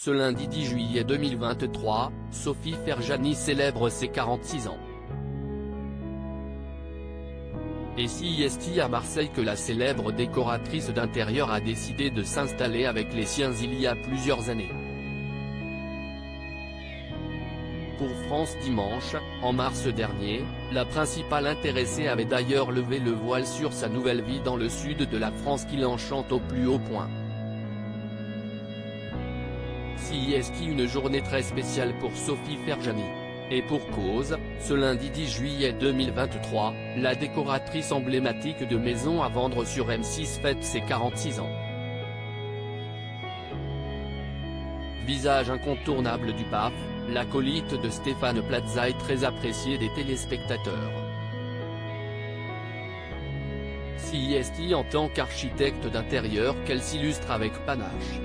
Ce lundi 10 juillet 2023, Sophie Ferjani célèbre ses 46 ans. Et si est à Marseille que la célèbre décoratrice d'intérieur a décidé de s'installer avec les siens il y a plusieurs années. Pour France Dimanche, en mars dernier, la principale intéressée avait d'ailleurs levé le voile sur sa nouvelle vie dans le sud de la France qui l'enchante au plus haut point. Si une journée très spéciale pour Sophie Ferjani. Et pour cause, ce lundi 10 juillet 2023, la décoratrice emblématique de maisons à vendre sur M6 fête ses 46 ans. Visage incontournable du PAF, l'acolyte de Stéphane Plaza est très apprécié des téléspectateurs. Si en tant qu'architecte d'intérieur qu'elle s'illustre avec panache.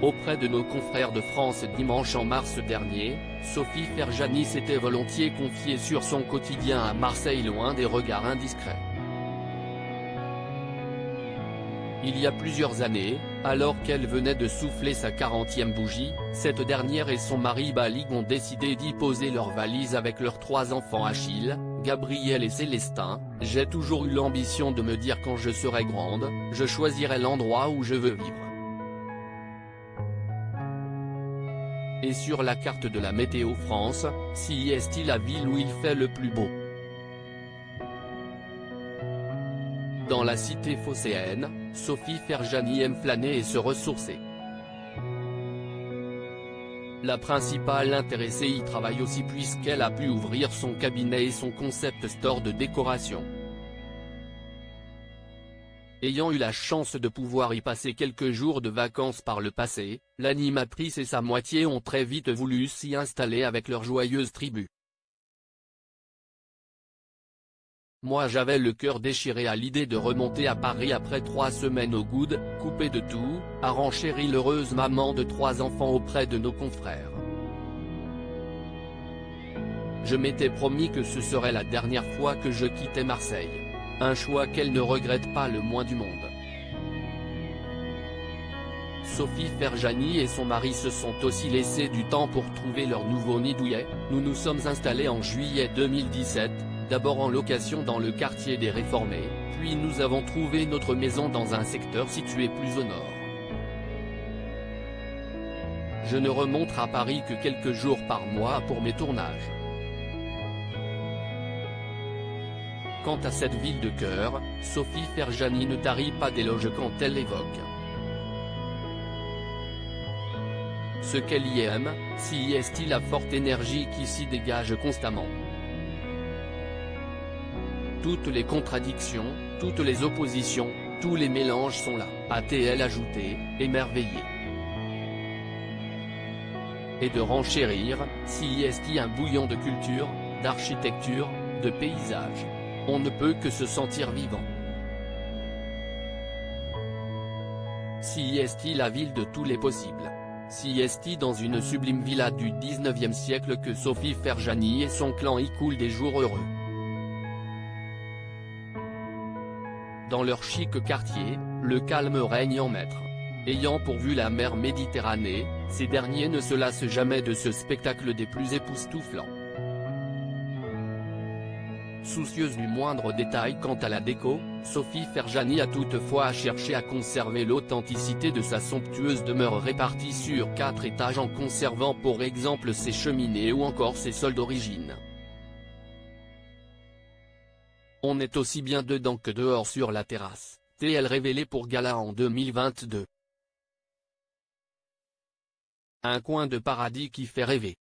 Auprès de nos confrères de France Dimanche en mars dernier, Sophie Ferjani s'était volontiers confiée sur son quotidien à Marseille loin des regards indiscrets. Il y a plusieurs années, alors qu'elle venait de souffler sa 40e bougie, cette dernière et son mari Balig ont décidé d'y poser leurs valises avec leurs 3 enfants Achille, Gabriel et Célestin. J'ai toujours eu l'ambition de me dire quand je serai grande, je choisirai l'endroit où je veux vivre. Et sur la carte de la Météo France, si est la ville où il fait le plus beau. Dans la cité phocéenne, Sophie Ferjani aime flâner et se ressourcer. La principale intéressée y travaille aussi puisqu'elle a pu ouvrir son cabinet et son concept store de décoration. Ayant eu la chance de pouvoir y passer quelques jours de vacances par le passé, l'animatrice et sa moitié ont très vite voulu s'y installer avec leur joyeuse tribu. Moi j'avais le cœur déchiré à l'idée de remonter à Paris après 3 semaines au good, coupé de tout, a renchéri l'heureuse maman de 3 enfants auprès de nos confrères. Je m'étais promis que ce serait la dernière fois que je quittais Marseille. Un choix qu'elle ne regrette pas le moins du monde. Sophie Ferjani et son mari se sont aussi laissé du temps pour trouver leur nouveau nid douillet. Nous nous sommes installés en juillet 2017, d'abord en location dans le quartier des Réformés, puis nous avons trouvé notre maison dans un secteur situé plus au nord. Je ne remonte à Paris que quelques jours par mois pour mes tournages. Quant à cette ville de cœur, Sophie Ferjani ne tarit pas d'éloges quand elle l'évoque. Ce qu'elle y aime, si est la forte énergie qui s'y dégage constamment. Toutes les contradictions, toutes les oppositions, tous les mélanges sont là, a-t-elle ajouté, émerveillée. Et de renchérir, si un bouillon de culture, d'architecture, de paysage. On ne peut que se sentir vivant. Si la ville de tous les possibles. Si dans une sublime villa du 19e siècle que Sophie Ferjani et son clan y coulent des jours heureux. Dans leur chic quartier, le calme règne en maître. Ayant pourvu la mer Méditerranée, ces derniers ne se lassent jamais de ce spectacle des plus époustouflants. Soucieuse du moindre détail quant à la déco, Sophie Ferjani a toutefois cherché à conserver l'authenticité de sa somptueuse demeure répartie sur 4 étages en conservant pour exemple ses cheminées ou encore ses sols d'origine. On est aussi bien dedans que dehors sur la terrasse, t-elle révélé pour Gala en 2022. Un coin de paradis qui fait rêver.